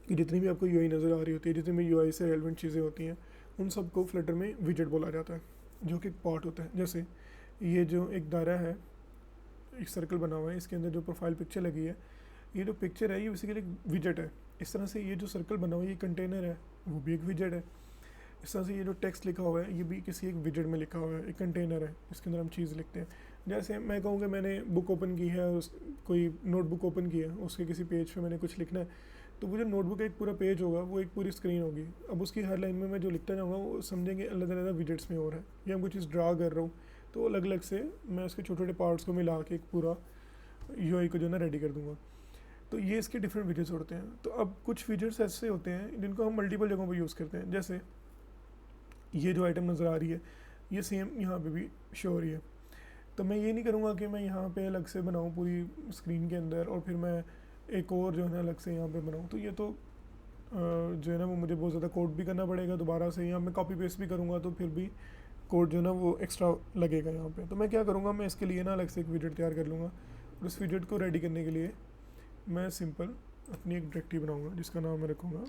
कि जितनी भी आपको यूआई नज़र आ रही होती है, जितनी भी यूआई से रेलेवेंट चीज़ें होती हैं, उन सबको फ्लिटर में विजेट बोला जाता है, जो कि एक पार्ट होता है। जैसे ये जो एक दायरा है, एक सर्कल बना हुआ है, इसके अंदर जो प्रोफाइल पिक्चर लगी है, ये जो पिक्चर है ये बेसिकली एक विजेट है। इस तरह से ये जो सर्कल बना हुआ है, ये कंटेनर है, वो भी एक विजेट है। इस तरह से ये जो टेक्स्ट लिखा हुआ है, ये भी किसी एक विजेट में लिखा हुआ है, एक कंटेनर है, इसके अंदर हम चीज़ लिखते हैं। जैसे मैं कहूँगा मैंने बुक ओपन की है, कोई नोटबुक ओपन की है, उसके किसी पेज पे मैंने कुछ लिखना है, तो वो जो नोटबुक का एक पूरा पेज होगा वो एक पूरी स्क्रीन होगी। अब उसकी हर लाइन में मैं जो लिखता जाऊँगा वो समझेंगे अलग अलग विजेट्स में हो रहा है, या हम कुछ चीज़ ड्रा कर रहा हूँ, तो अलग अलग से मैं उसके छोटे छोटे पार्ट्स को मिला के एक पूरा यूआई को जो है ना रेडी कर दूँगा। तो ये इसके डिफरेंट विजेट्स होते हैं। तो अब कुछ विजेट्स ऐसे होते हैं जिनको हम मल्टीपल जगहों पर यूज़ करते हैं। जैसे ये जो आइटम नज़र आ रही है, ये सेम यहाँ पे भी शो हो रही है। तो मैं ये नहीं करूँगा कि मैं यहाँ पे अलग से बनाऊँ पूरी स्क्रीन के अंदर और फिर मैं एक और जो है ना अलग से यहाँ पे बनाऊँ, तो ये तो जो है ना वो मुझे बहुत ज़्यादा कोड भी करना पड़ेगा दोबारा से, या मैं कॉपी पेस्ट भी करूँगा तो फिर भी कोड जो है ना वो एक्स्ट्रा लगेगा यहाँ पे। तो मैं क्या करूँगा, मैं इसके लिए ना अलग से एक विजेट तैयार कर लूँगा, और उस विजेट को रेडी करने के लिए मैं सिंपल अपनी एक डायरेक्टरी बनाऊँगा जिसका नाम मैं रखूँगा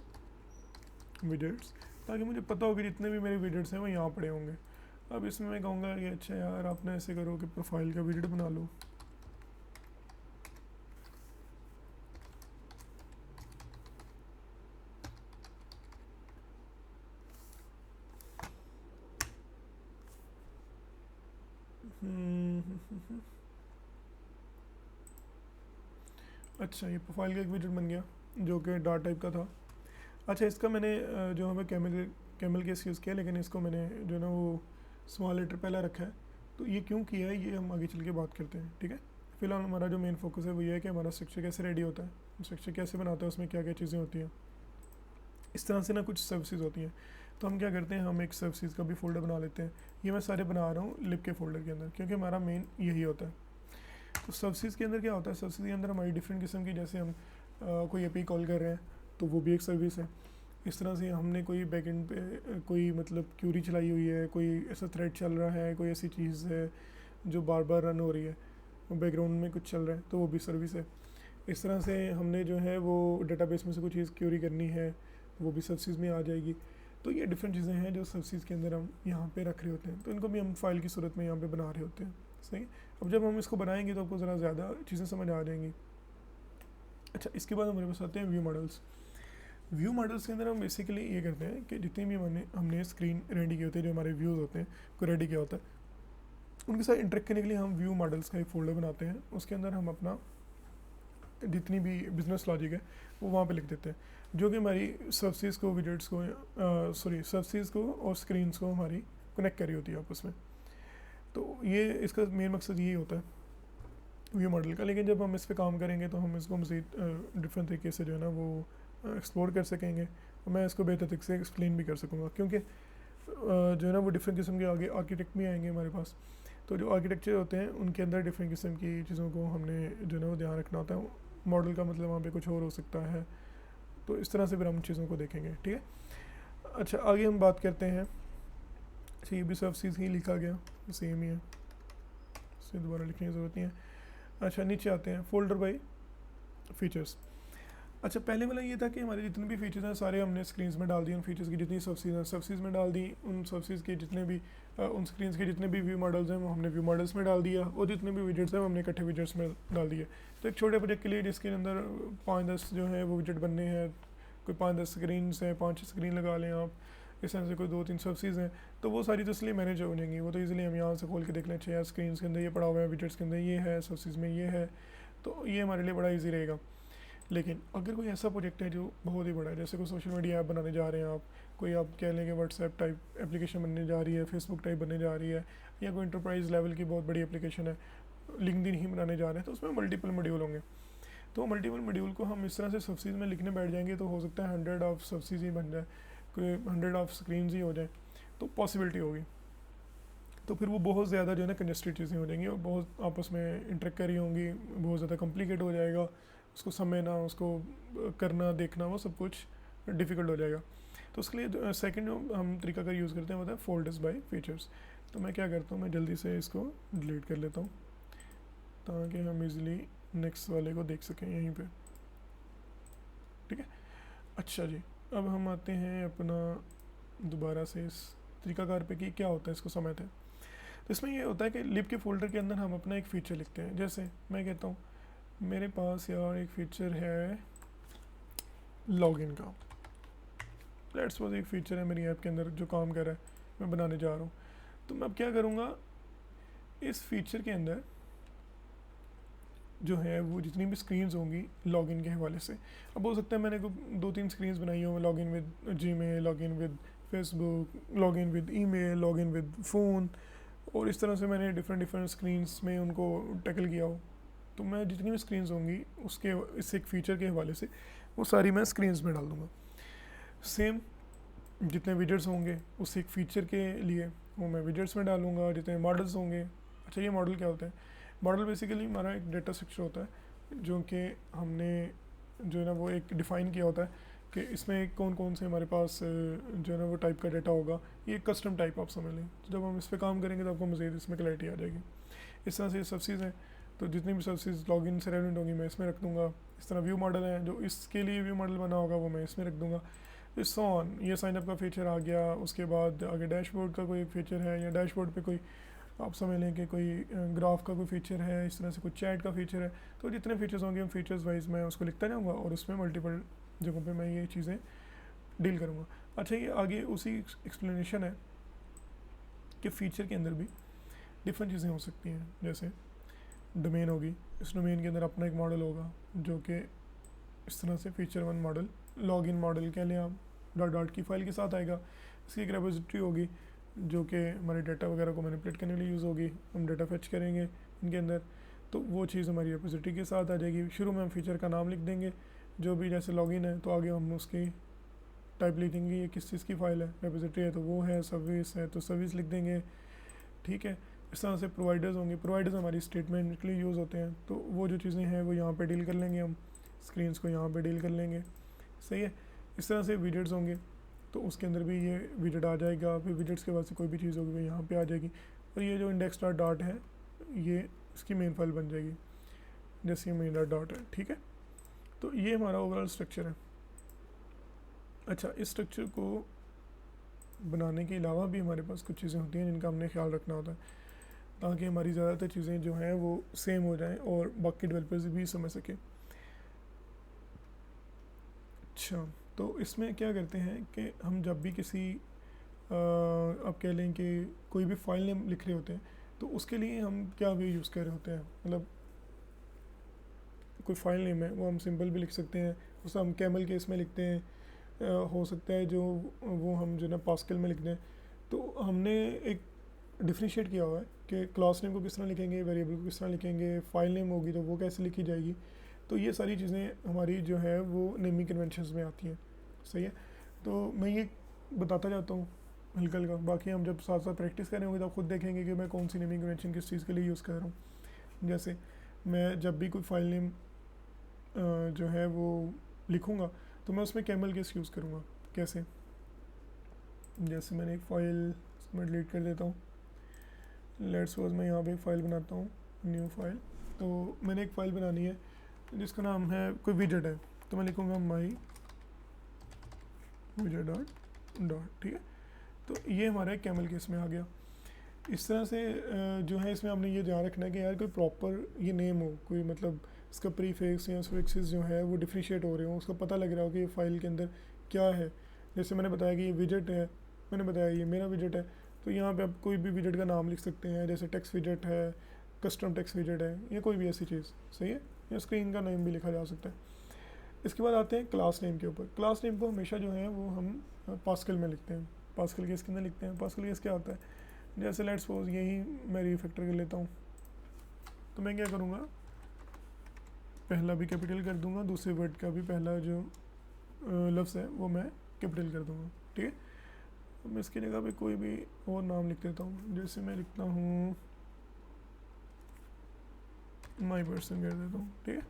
विजेट्स, ताकि मुझे पता हो कि जितने भी मेरे विजेट्स हैं वो यहाँ पड़े होंगे। अब इसमें मैं कहूँगा कि अच्छा यार आपने ऐसे करो कि प्रोफाइल का विजेट बना लो। अच्छा, ये प्रोफाइल का एक विजेट बन गया जो कि डार्ट टाइप का था। अच्छा, इसका मैंने जो हमें कैमल केस यूज़ किया, लेकिन इसको मैंने जो है ना वो स्मॉल लेटर पहले रखा है। तो ये क्यों किया है ये हम आगे चल के बात करते हैं, ठीक है। फिलहाल हमारा जो मेन फोकस है वो ये है कि हमारा स्ट्रक्चर कैसे रेडी होता है, स्ट्रक्चर कैसे बनाता है, उसमें क्या क्या चीज़ें होती हैं। इस तरह से ना कुछ सर्विसेज होती हैं, तो हम क्या करते हैं, हम एक सर्विसेज का भी फोल्डर बना लेते हैं। ये मैं सारे बना रहा हूँ लिप के फोल्डर के अंदर, क्योंकि हमारा मेन यही होता है। तो सर्विसेज के अंदर क्या होता है, सर्विसेज के अंदर हमारी डिफरेंट किस्म की, जैसे हम कोई एपी कॉल कर रहे हैं तो वो भी एक सर्विस है। इस तरह से हमने कोई बैकएंड पे कोई मतलब क्यूरी चलाई हुई है, कोई ऐसा थ्रेड चल रहा है, कोई ऐसी चीज़ है जो बार बार रन हो रही है, बैकग्राउंड में कुछ चल रहा है, तो वो भी सर्विस है। इस तरह से हमने जो है वो डेटाबेस में से कोई चीज़ क्यूरी करनी है, वो भी सर्विसेज में आ जाएगी। तो ये डिफरेंट चीज़ें हैं जो सर्विसेज के अंदर हम यहाँ पे रख रहे होते हैं, तो इनको भी हम फाइल की सूरत में यहाँ पे बना रहे होते हैं। सही। अब जब हम इसको बनाएंगे तो आपको ज़रा ज़्यादा चीज़ें समझ आ जाएंगी। अच्छा, इसके बाद हमारे पास आते हैं व्यू मॉडल्स। व्यू मॉडल्स के अंदर हम बेसिकली ये करते हैं कि जितनी भी हमने स्क्रीन रेडी की होती है, जो हमारे व्यूज़ होते हैं को रेडी किया होता है, उनके साथ इंटरेक्ट करने के लिए हम व्यू मॉडल्स का एक फोल्डर बनाते हैं। उसके अंदर हम अपना जितनी भी बिजनेस लॉजिक है वो वहाँ पे लिख देते हैं, जो कि हमारी सर्विसेज को, विजेट्स को, सर्विसेज को और स्क्रीन्स को हमारी कनेक्ट करी होती है आपस में। तो ये इसका मेन मकसद यही होता है व्यू मॉडल का। लेकिन जब हम इस पर काम करेंगे तो हम इसको मज़ीद डिफरेंट तरीके से जो है ना वो एक्सप्लोर कर सकेंगे, और मैं इसको बेहतर तरीके से एक्सप्लेन भी कर सकूँगा, क्योंकि जो है ना वो डिफरेंट किस्म के आगे आर्किटेक्ट भी आएंगे हमारे पास। तो जो आर्किटेक्चर होते हैं उनके अंदर डिफरेंट किस्म की चीज़ों को हमने जो है ना वो ध्यान रखना होता है। मॉडल का मतलब वहाँ पे कुछ और हो सकता है, तो इस तरह से फिर हम चीज़ों को देखेंगे। ठीक है। अच्छा, आगे हम बात करते हैं। अच्छा, ये भी सर्विसेज ही लिखा गया, सेम ही है, इसे दोबारा लिखने की ज़रूरत नहीं है। अच्छा, नीचे आते हैं फोल्डर बाय फीचर्स। अच्छा, पहले वाला ये था कि हमारे जितने भी फीचर्स हैं सारे हमने स्क्रीन्स में डाल दिए, उन फीचर्स की जितनी सर्विसेज हैं सर्विसेज में डाल दी, उन सर्विसेज के जितने भी उन स्क्रीन्स के जितने भी व्यू मॉडल्स हैं वो हमने व्यू मॉडल्स में डाल दिया, और जितने भी विजेट्स हैं वो हमने इकट्ठे विजेट्स में डाल दिए। तो एक छोटे प्रोजेक्ट के लिए जिसके अंदर 5-10 जो है वो विजेट बनने हैं, कोई 5-10 स्क्रीन हैं, 5-6 स्क्रीन लगा लें आप, इस तरह से कोई 2-3 सर्विसेज हैं, तो वो सारी तो इसलिए मैनेज हो जाएंगी। वो तो ईजिली हम यहाँ से खोल के देख लें, अच्छा यार स्क्रीन के अंदर ये पड़ा हुआ है, विजेट्स के अंदर ये है, सर्विसेज में ये है, तो ये हमारे लिए बड़ा ईजी रहेगा। लेकिन अगर कोई ऐसा प्रोजेक्ट है जो बहुत ही बड़ा है, जैसे कोई सोशल मीडिया ऐप बनाने जा रहे हैं आप, कोई आप कह लें कि व्हाट्सएप टाइप एप्लीकेशन बनने जा रही है, फेसबुक टाइप बनने जा रही है, या कोई इंटरप्राइज लेवल की बहुत बड़ी एप्लीकेशन है, लिंक्डइन ही बनाने जा रहे हैं, तो उसमें मल्टीपल मॉड्यूल होंगे। तो मल्टीपल मॉड्यूल को हम इस तरह से सर्विसेज में लिखने बैठ जाएंगे तो हो सकता है 100 ऑफ सर्विसेज ही बन जाए, कोई 100 ऑफ स्क्रीन ही हो जाए, तो पॉसिबिलिटी होगी। तो फिर वो बहुत ज़्यादा जो है ना कंजेस्टेड चीज़ें हो जाएंगी, और बहुत आपस में इंटरेक्ट करी होंगी, बहुत ज़्यादा कॉम्प्लिकेट हो जाएगा, उसको समझना, उसको करना, देखना, वो सब कुछ डिफ़िकल्ट हो जाएगा। तो उसके लिए सेकंड जो हम तरीका का यूज़ करते हैं वो होता है फोल्डर्स बाय फीचर्स। तो मैं क्या करता हूँ, मैं जल्दी से इसको डिलीट कर लेता हूँ ताकि हम इजीली नेक्स्ट वाले को देख सकें यहीं पे। ठीक है। अच्छा जी, अब हम आते हैं अपना दोबारा से इस तरीकाकार पे कि क्या होता है, इसको समझते हैं। तो इसमें ये होता है कि लिब के फोल्डर के अंदर हम अपना एक फ़ीचर लिखते हैं। जैसे मैं कहता हूँ मेरे पास यार एक फ़ीचर है लॉगिन का, लेट्स सपोज एक फ़ीचर है मेरी ऐप के अंदर जो काम कर रहा है, मैं बनाने जा रहा हूँ। तो मैं अब क्या करूँगा, इस फीचर के अंदर जो है वो जितनी भी स्क्रीन्स होंगी लॉगिन के हवाले से, अब हो सकता है मैंने 2-3 स्क्रीन्स बनाई हो, login with Gmail, login with Facebook, login with email, login with phone, और इस तरह से मैंने डिफरेंट स्क्रीन्स में उनको टैकल किया हो। तो मैं जितनी भी स्क्रीन्स होंगी उसके इस एक फ़ीचर के हवाले से वो सारी मैं स्क्रीन्स में डाल दूँगा। सेम जितने विजेट्स होंगे उस एक फ़ीचर के लिए वो मैं विजेट्स में डालूँगा, जितने मॉडल्स होंगे। अच्छा, ये मॉडल क्या होता है? मॉडल बेसिकली हमारा एक डेटा स्ट्रक्चर होता है जो कि हमने जो है ना वो एक डिफ़ाइन किया होता है कि इसमें कौन कौन से हमारे पास जो है ना वो टाइप का डेटा होगा। ये कस्टम टाइप आप समझ लें। तो जब हम इस पर काम करेंगे तो आपको मज़ीद इसमें क्लैरिटी आ जाएगी। इस तरह से सर्विसेज हैं, तो जितनी भी सर्विसेज लॉगिन से रेलेवेंट होंगी मैं इसमें रख दूँगा। इस तरह व्यू मॉडल है, जो इसके लिए व्यू मॉडल बना होगा वो मैं इसमें रख दूँगा। इस ऑन ये साइनअप का फ़ीचर आ गया, उसके बाद आगे डैशबोर्ड का कोई फ़ीचर है, या डैशबोर्ड पे कोई आप समझ लें कि कोई ग्राफ का कोई फ़ीचर है, इस तरह से कोई चैट का फ़ीचर है। तो जितने फ़ीचर्स होंगे हम फ़ीचर्स वाइज मैं उसको लिखता जाऊँगा, और उसमें मल्टीपल जगहों पे मैं ये चीज़ें डील करूँगा। अच्छा, ये आगे उसी एक्सप्लेनेशन है कि फ़ीचर के अंदर भी डिफरेंट चीज़ें हो सकती हैं। जैसे डोमेन होगी, इस डोमेन के अंदर अपना एक मॉडल होगा जो कि इस तरह से फ़ीचर 1 मॉडल, लॉगिन मॉडल कह लें आप, डॉट की फाइल के साथ आएगा। इसकी एक रेपोजिटरी होगी जो कि हमारे डाटा वगैरह को मैनिपुलेट करने के लिए यूज़ होगी। हम डाटा फेच करेंगे इनके अंदर, तो वो चीज़ हमारी रेपोजिटरी के साथ आ जाएगी। शुरू में हम फ़ीचर का नाम लिख देंगे, जो भी जैसे लॉगिन है तो आगे हम उसकी टाइप लिख देंगे ये किस चीज़ की फ़ाइल है, रेपोजिटरी है तो वो है, सर्विस है तो सर्विस लिख देंगे। ठीक है। इस तरह से प्रोवाइडर्स होंगे, प्रोवाइडर्स हमारी स्टेटमेंट के लिए यूज़ होते हैं, तो वो जो चीज़ें हैं वो यहाँ पे डील कर लेंगे, हम स्क्रीन्स को यहाँ पे डील कर लेंगे। सही है। इस तरह से विजेट्स होंगे तो उसके अंदर भी ये विजेट आ जाएगा, फिर विजेट्स के बाद से कोई भी चीज़ होगी वो यहाँ पे आ जाएगी, और ये जो इंडेक्स डॉट डॉट है ये इसकी मेन फाइल बन जाएगी, जैसे ये मेन डॉट डॉट है। ठीक है। तो ये हमारा ओवरऑल स्ट्रक्चर है। अच्छा, इस स्ट्रक्चर को बनाने के अलावा भी हमारे पास कुछ चीज़ें होती हैं जिनका हमने ख्याल रखना होता है, ताकि हमारी ज़्यादातर चीज़ें जो हैं वो सेम हो जाएं और बाकी डेवलपर्स भी समझ सकें। अच्छा, तो इसमें क्या करते हैं कि हम जब भी किसी आप कह लें कि कोई भी फाइल नेम लिख रहे होते हैं, तो उसके लिए हम क्या वे यूज़ कर रहे होते हैं, मतलब कोई फाइल नेम है वो हम सिंपल भी लिख सकते हैं, उसे हम कैमल केस में लिखते हैं, हो सकता है जो वो हम जो ना पास्कल में लिख दें। तो हमने एक डिफ्रेंशिएट किया हुआ है कि क्लास नेम को किस तरह लिखेंगे, वेरिएबल को किस तरह लिखेंगे, फाइल नेम होगी तो वो कैसे लिखी जाएगी। तो ये सारी चीज़ें हमारी जो है वो नेमिंग कन्वेंशंस में आती हैं। सही है, तो मैं ये बताता जाता हूँ हल्का हल्का, बाकी हम जब साथ साथ प्रैक्टिस करें होंगे तो आप खुद देखेंगे कि मैं कौन सी नेमिंग कन्वेंशन किस चीज़ के लिए यूज़ कर रहा हूँ। जैसे मैं जब भी कोई फाइल नेम जो है वो लिखूँगा तो मैं उसमें कैमल केस यूज़ करूँगा। कैसे, जैसे मैंने एक फ़ाइल मैं डिलीट कर देता हूँ, लेट्स सपोज मैं यहाँ पे एक फ़ाइल बनाता हूँ, न्यू फाइल। तो मैंने एक फ़ाइल बनानी है जिसका नाम है कोई विजेट है, तो मैं लिखूँगा माई विजेट डॉट, ठीक है। तो ये हमारा कैमल केस में आ गया। इस तरह से जो है इसमें हमने ये ध्यान रखना है कि यार कोई प्रॉपर ये नेम हो, कोई मतलब इसका प्रीफिक्स या सफिक्सेस जो है वो डिफ्रेंशिएट हो रहे हो, उसका पता लग रहा हो कि ये फाइल के अंदर क्या है। जैसे मैंने बताया कि ये विजेट है, मैंने बताया ये मेरा विजेट है, तो यहाँ पे आप कोई भी विजेट का नाम लिख सकते हैं, जैसे टेक्स्ट विजेट है, कस्टम टेक्स्ट विजेट है, या कोई भी ऐसी चीज़। सही है, या स्क्रीन का नेम भी लिखा जा सकता है। इसके बाद आते हैं क्लास नेम के ऊपर। क्लास नेम को हमेशा जो है वो हम पास्कल में लिखते हैं। पास्कल केस के अंदर लिखते हैं। पास्कल केस क्या होता है, जैसे लेट्स सपोज यही मैं रीफैक्टर कर लेता हूँ, तो मैं क्या करूँगा, पहला भी कैपिटल कर दूँगा, दूसरे वर्ड का भी पहला जो लफ्ज़ है वो मैं कैपिटल कर दूँगा। ठीक है, तो मैं इसकी जगह पे कोई भी और नाम लिख देता हूँ, जैसे मैं लिखता हूँ माई पर्सन कर देता हूँ। ठीक है,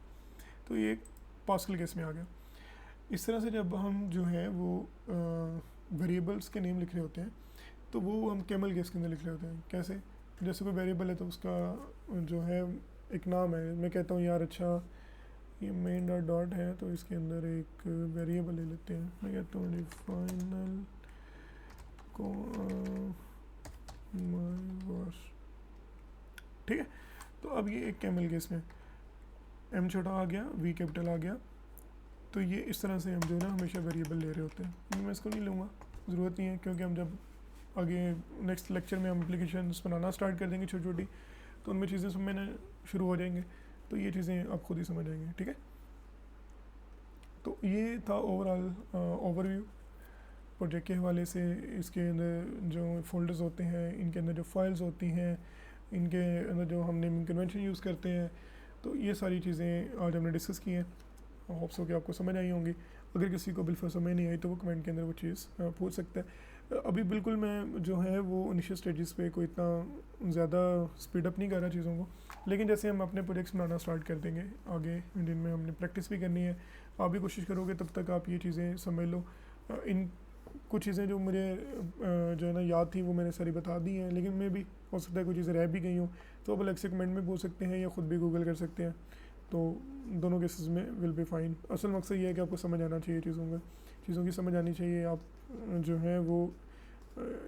तो ये पास्कल केस में आ गया। इस तरह से जब हम जो है वो वेरिएबल्स के नेम लिख रहे होते हैं तो वो हम कैमल केस के अंदर लिख रहे होते हैं। कैसे, जैसे कोई वेरिएबल है तो उसका जो है एक नाम है, मैं कहता हूँ यार अच्छा ये मेन डॉट डॉट है तो इसके अंदर एक वेरिएबल ले लेते हैं, मैं कहता हूँ डिफाइनल को ठीक है। तो अब ये एक कैमल केस में एम छोटा आ गया, वी कैपिटल आ गया, तो ये इस तरह से हम जो है ना हमेशा वेरिएबल ले रहे होते हैं। मैं इसको नहीं लूँगा, ज़रूरत नहीं है, क्योंकि हम जब आगे नेक्स्ट लेक्चर में हम एप्लीकेशंस बनाना स्टार्ट कर देंगे छोटी छोटी, तो उनमें चीज़ें समझना शुरू हो जाएंगे, तो ये चीज़ें आप खुद ही समझ आएंगे। ठीक है, तो ये था ओवरऑल ओवरव्यू प्रोजेक्ट के हवाले से। इसके अंदर जो फोल्डर्स होते हैं, इनके अंदर जो फाइल्स होती हैं, इनके अंदर जो हम नेमिंग कन्वेंशन यूज़ करते हैं, तो ये सारी चीज़ें आज हमने डिस्कस की हैं। होप्स हो कि आपको समझ आई होंगी। अगर किसी को बिल्कुल समझ नहीं आई तो वो कमेंट के अंदर वो चीज़ पूछ सकता है। अभी बिल्कुल मैं जो है वो इनिशियल स्टेजेस पे कोई इतना ज़्यादा स्पीड अप नहीं कर रहा चीज़ों को, लेकिन जैसे हम अपने प्रोजेक्ट्स बनाना स्टार्ट कर देंगे आगे, जिनमें हमने प्रैक्टिस भी करनी है, आप भी कोशिश करोगे तब तक आप ये चीज़ें समझ लो। इन कुछ चीज़ें जो मुझे जो है ना याद थी वो मैंने सारी बता दी हैं, लेकिन मैं भी हो सकता है कुछ चीज़ें रह भी गई हूँ, तो आप अलग से कमेंट में पूछ सकते हैं या ख़ुद भी गूगल कर सकते हैं। तो दोनों केसेस में विल बी फाइन। असल मकसद ये है कि आपको समझ आना चाहिए, चीज़ों की समझ आनी चाहिए। आप जो है वो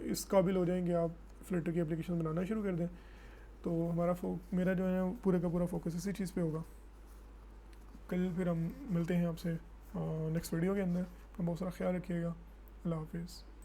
इस काबिल हो जाएंगे, आप फ्लटर की एप्लीकेशन बनाना शुरू कर दें, तो मेरा जो है पूरे का पूरा फोकस इसी चीज़ पे होगा। कल फिर हम मिलते हैं आपसे नेक्स्ट वीडियो के अंदर। बहुत सारा ख्याल रखिएगा। अल्लाह हाफिज़।